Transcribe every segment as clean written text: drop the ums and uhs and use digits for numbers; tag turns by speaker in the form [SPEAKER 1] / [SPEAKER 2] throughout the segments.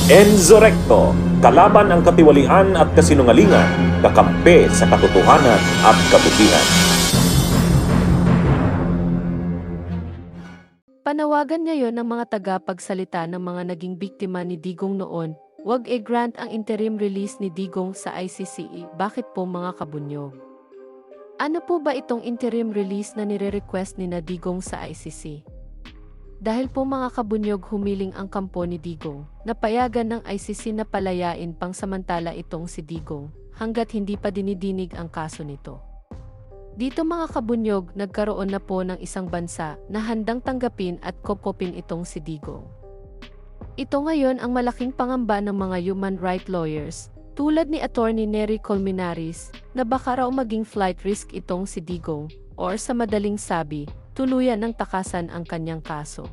[SPEAKER 1] Enzo Recto, kalaban ang katiwalian at kasinungalingan, kakampi sa katotohanan at kabutihan.
[SPEAKER 2] Panawagan ngayon ng mga tagapagsalita ng mga naging biktima ni Digong noon, huwag i-grant ang interim release ni Digong sa ICC. Bakit po mga kabunyog? Ano po ba itong interim release na nire-request ni na Digong sa ICC? Dahil po mga kabunyog humiling ang kampo ni Digong, napayagan ng ICC na palayain pangsamantala itong si Digong, hanggat hindi pa dinidinig ang kaso nito. Dito mga kabunyog, nagkaroon na po ng isang bansa na handang tanggapin at kokopin itong si Digong. Ito ngayon ang malaking pangamba ng mga human rights lawyers, tulad ni Attorney Nery Colmenares, na baka raw maging flight risk itong si Digong, or sa madaling sabi, tuluyan ng takasan ang kanyang kaso.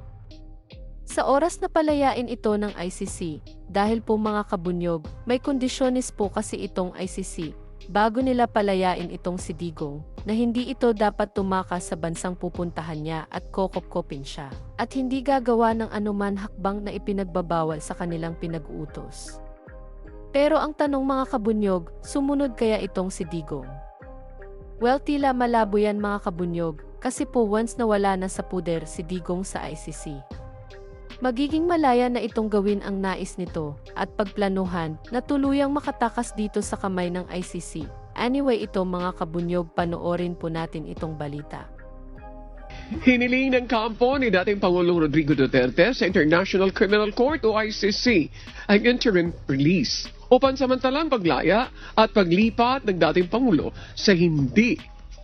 [SPEAKER 2] Sa oras na palayain ito ng ICC, dahil po mga kabunyog, may kondisyonis po kasi itong ICC, bago nila palayain itong si Digong, na hindi ito dapat tumakas sa bansang pupuntahan niya at kokop-kopin siya, at hindi gagawa ng anuman hakbang na ipinagbabawal sa kanilang pinag-uutos. Pero ang tanong mga kabunyog, sumunod kaya itong si Digong? Well, tila malabo yan mga kabunyog, kasi po once nawala na sa puder si Digong sa ICC. Magiging malaya na itong gawin ang nais nito, at pagplanuhan na tuluyang makatakas dito sa kamay ng ICC. Anyway ito mga kabunyog, panoorin po natin itong balita.
[SPEAKER 3] Hiniling ng kampo ni dating Pangulong Rodrigo Duterte sa International Criminal Court o ICC ang interim release o pansamantalang paglaya at paglipat ng dating Pangulo sa hindi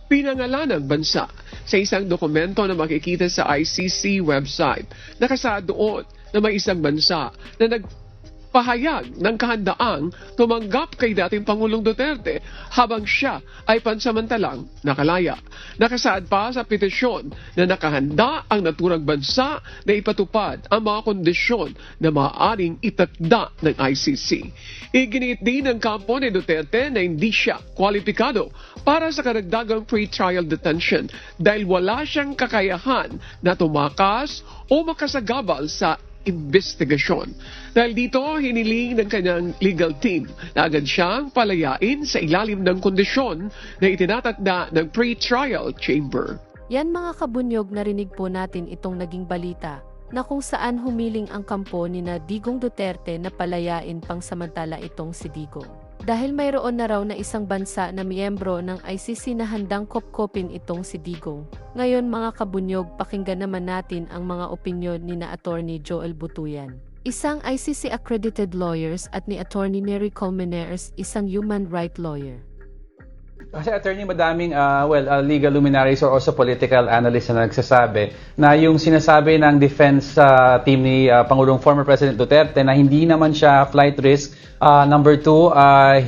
[SPEAKER 3] pinangalanang bansa. Sa isang dokumento na makikita sa ICC website, nakasaad doon na may isang bansa na nagpahayag ng kahandaang tumanggap kay dating Pangulong Duterte habang siya ay pansamantalang nakalaya. Nakasaad pa sa petisyon na nakahanda ang naturang bansa na ipatupad ang mga kondisyon na maaaring itakda ng ICC. Iginiit din ng kampo ni Duterte na hindi siya kwalipikado para sa karagdagang pre-trial detention dahil wala siyang kakayahan na tumakas o makasagabal sa investigasyon. Dahil dito, hiniling ng kanyang legal team na agad siyang palayain sa ilalim ng kondisyon na itinatakda ng pre-trial chamber.
[SPEAKER 2] Yan mga kabunyog, narinig po natin itong naging balita na kung saan humiling ang kampo ni na Digong Duterte na palayain pangsamantala itong si Digong. Dahil mayroon na raw na isang bansa na miyembro ng ICC na handang kopkopin itong si Digong. Ngayon mga kabunyog, pakinggan naman natin ang mga opinyon ni na Attorney Joel Butuyan, isang ICC accredited lawyers, at ni Attorney Nery Colmenares, isang human rights lawyer.
[SPEAKER 4] Kasi attorney, madaming legal luminaries or also political analysts na nagsasabi na yung sinasabi ng defense team ni Pangulong former President Duterte na hindi naman siya flight risk. Number two,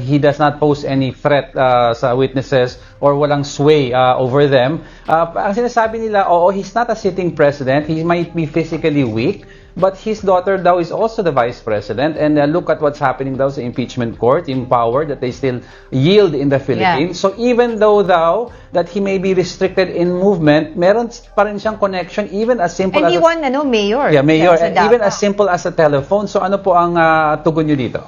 [SPEAKER 4] he does not pose any threat sa witnesses or walang sway over them. Ang sinasabi nila, he's not a sitting president. He might be physically weak. But his daughter daw is also the vice president, and look at what's happening daw sa impeachment court, yung power that they still yield in the Philippines. Yeah. So even though that he may be restricted in movement, meron pa rin siyang connection, even as simple
[SPEAKER 5] and
[SPEAKER 4] as...
[SPEAKER 5] he won, mayor.
[SPEAKER 4] Yeah, mayor. And even as simple as a telephone. So ano po ang tugon nyo dito?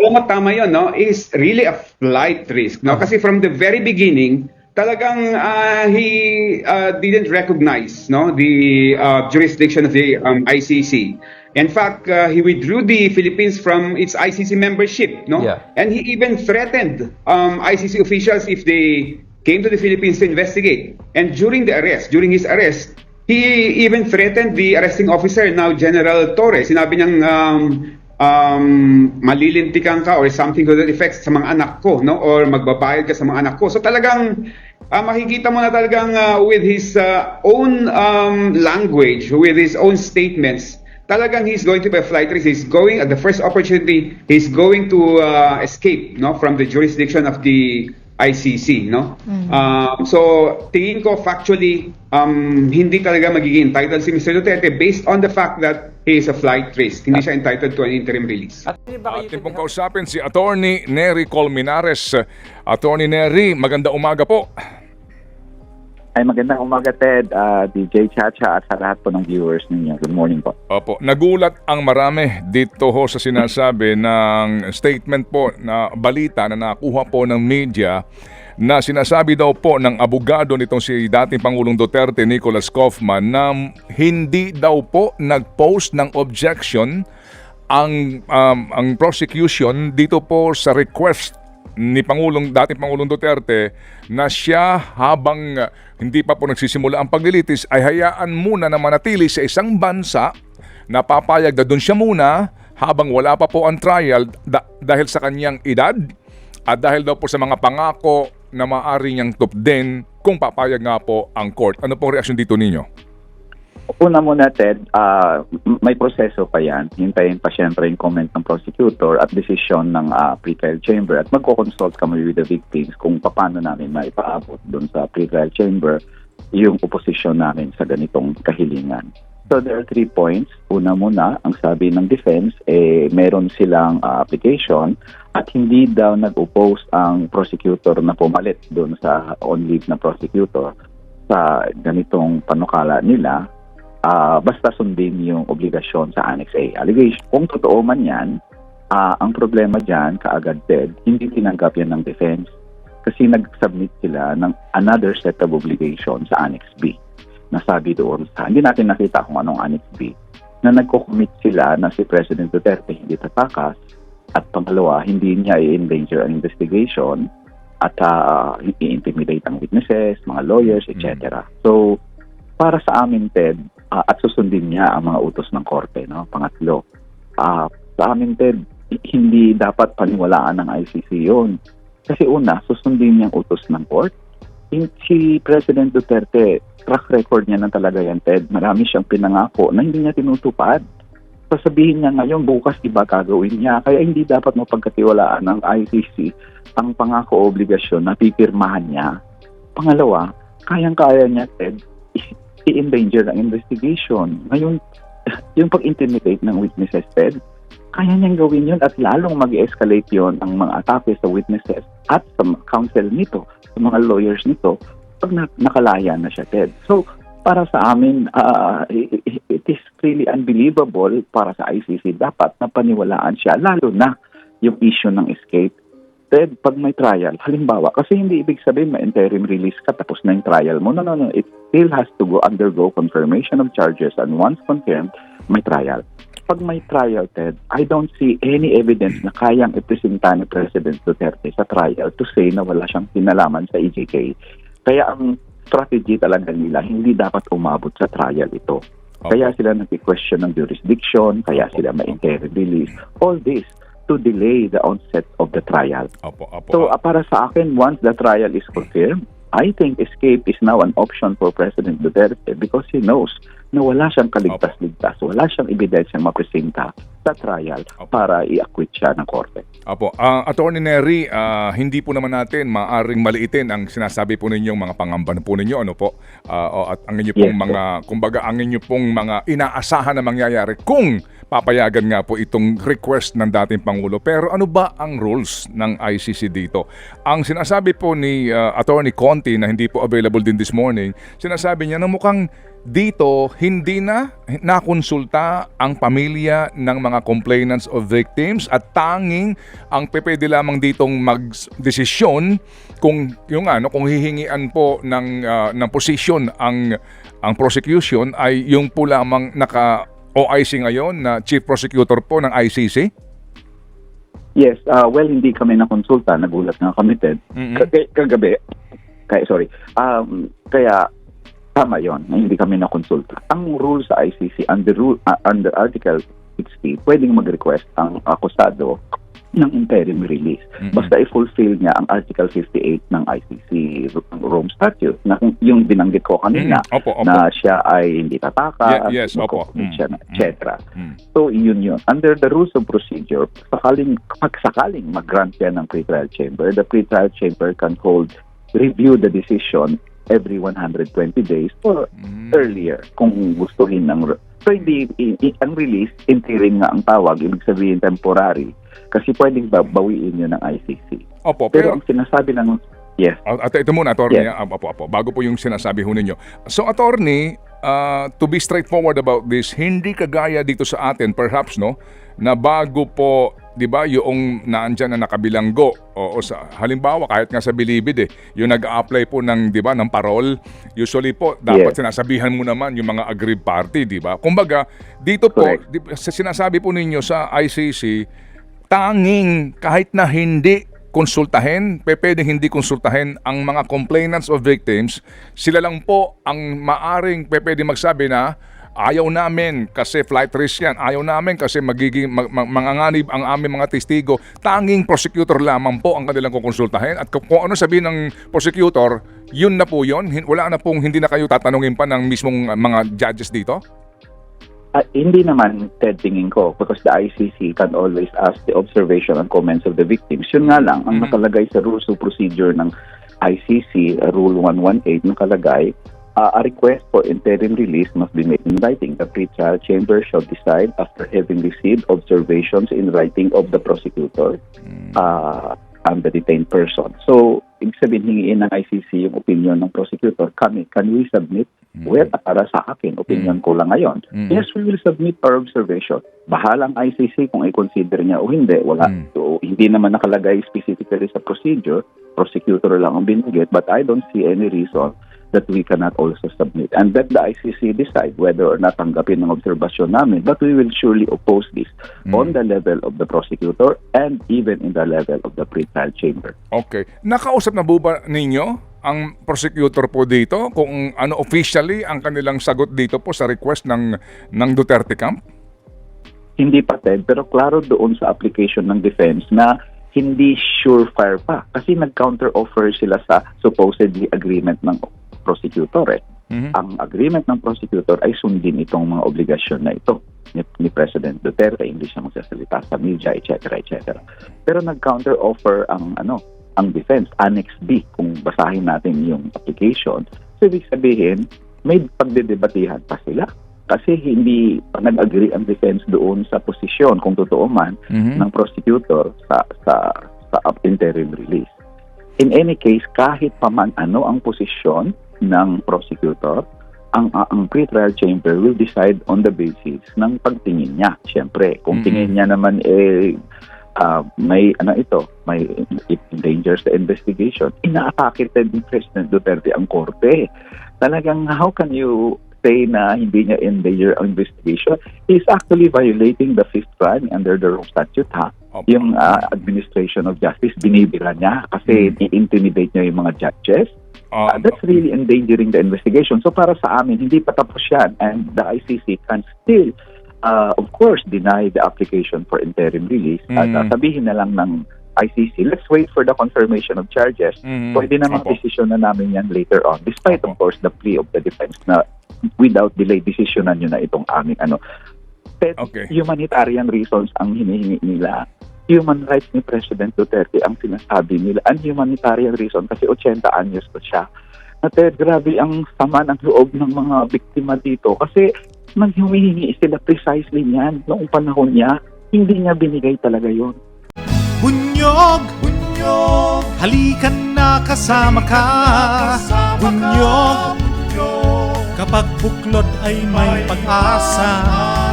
[SPEAKER 6] Alam mo, tama yun, no? Is really a flight risk, no? Kasi from the very beginning, talagang he didn't recognize the jurisdiction of the ICC. In fact, he withdrew the Philippines from its ICC membership,
[SPEAKER 4] Yeah.
[SPEAKER 6] And he even threatened ICC officials if they came to the Philippines to investigate. And during his arrest, he even threatened the arresting officer, now General Torres. Sinabi niyang malilintikan ka or something to that effect sa mga anak ko, no? Or magbabayad ka sa mga anak ko. So talagang makikita mo na talagang with his own language, with his own statements, talagang he's going to be a flight risk. He's going at the first opportunity, he's going to escape, from the jurisdiction of the ICC, no? So tingin ko factually hindi talaga magiging entitled si Mr. Duterte based on the fact that he is a flight risk. Hindi siya entitled to an interim release.
[SPEAKER 7] Atin pong kausapin si Attorney Nery Colmenares. Attorney Nery, maganda umaga po.
[SPEAKER 5] Ay, magandang umaga, Ted, DJ Chacha, at sa lahat po ng viewers ninyo. Good morning po.
[SPEAKER 7] Opo, nagulat ang marami dito ho sa sinasabi ng statement po na balita na nakuha po ng media na sinasabi daw po ng abogado nitong si dating Pangulong Duterte, Nicolas Kaufman, na hindi daw po nag-post ng objection ang prosecution dito po sa request ni dating Pangulong Duterte na siya habang hindi pa po nagsisimula ang paglilitis ay hayaan muna na manatili sa isang bansa na papayag na doon siya muna habang wala pa po ang trial dahil sa kanyang edad at dahil daw po sa mga pangako na maaari niyang tupden kung papayag nga po ang court. Ano pong reaksyon dito ninyo?
[SPEAKER 5] Una muna, Ted, may proseso pa yan. Hintayin pa siyempre yung comment ng prosecutor at desisyon ng pre-trial chamber at magko-consult kami with the victims kung paano namin maipaabot doon sa pre-trial chamber yung opposition namin sa ganitong kahilingan. So there are 3 points. Una muna, ang sabi ng defense, meron silang application at hindi daw nag-oppose ang prosecutor na pumalit doon sa on-leave na prosecutor sa ganitong panukala nila. Basta sundin yung obligasyon sa Annex A allegation. Kung totoo man yan, ang problema dyan, kaagad Ted, hindi tinanggap yan ng defense kasi nag-submit sila ng another set of obligation sa Annex B. Nasabi doon sa, hindi natin nakita kung anong Annex B, na nagko-commit sila na si President Duterte hindi tatakas at pangalawa, hindi niya i-endanger ang investigation at i-intimidate ang witnesses, mga lawyers, etc. So, para sa amin, Ted, at susundin niya ang mga utos ng korte, no? Pangatlo, sa amin, Ted, hindi dapat paniwalaan ng ICC yun. Kasi una, susundin niya ang utos ng court. Si President Duterte, track record niya na talaga yan, Ted. Marami siyang pinangako na hindi niya tinutupad. Sasabihin niya ngayon, bukas iba gagawin niya. Kaya hindi dapat mapagkatiwalaan ng ICC ang pangako o obligasyon na pipirmahan niya. Pangalawa, kayang-kaya niya, Ted, i-endanger ang investigation. Ngayon, yung pag-intimidate ng witnesses, Ted, kaya niyang gawin yun at lalong mag-escalate yun ang mga atake sa witnesses at sa counsel nito, sa mga lawyers nito, pag nakalaya na siya, Ted. So, para sa amin, it is really unbelievable para sa ICC. Dapat na paniwalaan siya, lalo na yung issue ng escape. Ted, pag may trial, halimbawa, kasi hindi ibig sabihin may interim release ka tapos na yung trial mo. No. It still has to undergo confirmation of charges and once confirmed, may trial. Pag may trial, Ted, I don't see any evidence na kayang ipresenta ni President Duterte sa trial to say na wala siyang kinalaman sa EJK. Kaya ang strategy talaga nila, hindi dapat umabot sa trial ito. Kaya sila nag-question ng jurisdiction, kaya sila may interim release. All this to delay the onset of the trial. So para sa akin, once the trial is confirmed, I think escape is now an option for President Duterte because he knows na wala siyang kaligtas-ligtas, wala siyang ebidensyang mapresenta sa trial para i-acquit siya ng korte.
[SPEAKER 7] Attorney Nery, hindi po naman natin maaring maliitin ang sinasabi po ninyong mga pangamba po ninyo, ano po? At ang inyo pong kumbaga, ang inyo pong mga inaasahan na mangyayari kung papayagan nga po itong request ng dating Pangulo. Pero ano ba ang rules ng ICC dito? Ang sinasabi po ni Attorney Conti na hindi po available din this morning, sinasabi niya na mukhang dito hindi na nakonsulta ang pamilya ng mga complainants o victims at tanging ang pwede lamang ditong magdesisyon kung kung hihingian po ng position ang prosecution ay yung po lamang OIC ngayon na Chief Prosecutor po ng ICC?
[SPEAKER 5] Yes, well, hindi kami nakonsulta. Nagulat nga kami, Ted. Kagabi. Kaya tama yon, hindi kami nakonsulta. Ang rule sa ICC, under Article 60, pwedeng mag-request ang akusado ng interim release. Basta i-fulfill niya ang Article 58 ng ICC Rome Statute na yung binanggit ko kanina na siya ay hindi tatakas, siya na, etc. So, yun. Under the rules of procedure, pag sakaling mag-grant yan ng pre-trial chamber, the pre-trial chamber can review the decision every 120 days or earlier kung gustuhin ng. So, ang release, interim nga ang tawag, ibig sabihin temporary. Kasi pwedeng bawiin yun ng ICC.
[SPEAKER 7] Pero
[SPEAKER 5] ang sinasabi ng Yes.
[SPEAKER 7] At ito muna, attorney,
[SPEAKER 5] Yes.
[SPEAKER 7] apo, bago po yung sinasabi ho ninyo. So, attorney, to be straightforward about this, hindi kagaya dito sa atin, perhaps, no, na bago po, di ba, yung naandyan na nakabilanggo, o sa, halimbawa, kahit nga sa Bilibid, yung nag-a-apply po ng, di ba, ng parol, usually po, dapat
[SPEAKER 5] Yes.
[SPEAKER 7] sinasabihan mo naman yung mga aggrieved party, di ba? Kumbaga, dito po,
[SPEAKER 5] Correct.
[SPEAKER 7] sa sinasabi po ninyo sa ICC, tanging kahit na hindi konsultahin, pwedeng hindi konsultahin ang mga complainants of victims, sila lang po ang maaring pwede magsabi na ayaw namin kasi flight risk yan, ayaw namin kasi magiging manganganib ang aming mga testigo. Tanging prosecutor lamang po ang kanilang kukonsultahin at kung ano sabihin ng prosecutor, yun na po yun. Wala na pong hindi na kayo tatanungin pa ng mismong mga judges dito?
[SPEAKER 5] Hindi naman, Ted, tingin ko, because the ICC can always ask the observation and comments of the victims. Yun nga lang, ang nakalagay sa rules of procedure ng ICC, Rule 118, nakalagay, a request for interim release must be made in writing. The pre-trial chamber shall decide after having received observations in writing of the prosecutor and the detained person. So, ibig sabihin, hingiin ng ICC yung opinion ng prosecutor. Can we submit? Well, para sa akin, opinion ko lang ngayon. Yes, we will submit our observation. Bahalang ICC kung i-consider niya o hindi. Wala. So, hindi naman nakalagay specifically sa procedure. Prosecutor lang ang binigit. But I don't see any reason that we cannot also submit. And let the ICC decide whether or not tanggapin ng obserbasyon namin. But we will surely oppose this on the level of the prosecutor and even in the level of the pre-trial chamber.
[SPEAKER 7] Okay. Nakausap na po ba ninyo ang prosecutor po dito kung ano officially ang kanilang sagot dito po sa request ng Duterte camp?
[SPEAKER 5] Hindi pa, Ted, pero klaro doon sa application ng defense na hindi surefire pa kasi nag-counter offer sila sa supposedly agreement ng prosecutor. Ang agreement ng prosecutor ay sundin itong mga obligasyon na ito ni President Duterte, hindi siya magsasalita sa media, etc. etc. Pero nag-counter offer ang defense, Annex B, kung basahin natin yung application. So, ibig sabihin, may pagdedebatihan pa sila. Kasi hindi pa nag-agree ang defense doon sa posisyon, kung totoo man, ng prosecutor sa interim release. In any case, kahit pa man ano ang posisyon ng prosecutor, ang pre-trial chamber will decide on the basis ng pagtingin niya. Siyempre, kung tingin niya naman may it endangers the investigation. Inaatake ni President Duterte ang korte. Talagang how can you say na hindi niya endanger ang investigation? He's actually violating the fifth crime under the Rome Statute, Yung administration of justice, binibira niya kasi i-intimidate niya yung mga judges. That's really endangering the investigation. So para sa amin, hindi pa tapos yan. And the ICC can still of course, deny the application for interim release. At sabihin na lang ng ICC, let's wait for the confirmation of charges. Pwede namang desisyon na namin yan later on. Despite, of course, the plea of the defense na without delay, desisyonan nyo na itong aming humanitarian reasons ang hinihingi nila. Human rights ni President Duterte ang sinasabi nila. And humanitarian reason kasi 80 anyos na siya. Grabe ang sama ng loob ng mga biktima dito kasi humihingi sila precisely niyan noong panahon niya. Hindi niya binigay talaga yon.
[SPEAKER 8] Bunyog, halikan na kasama ka. Bunyog, kapag buklod ay may pag-asa.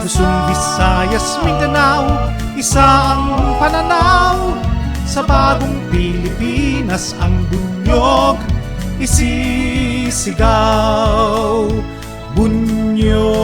[SPEAKER 8] Luzon, Visayas, Mindanao, isa ang pananaw. Sa bagong Pilipinas ang bunyog isisigaw. Bunyog.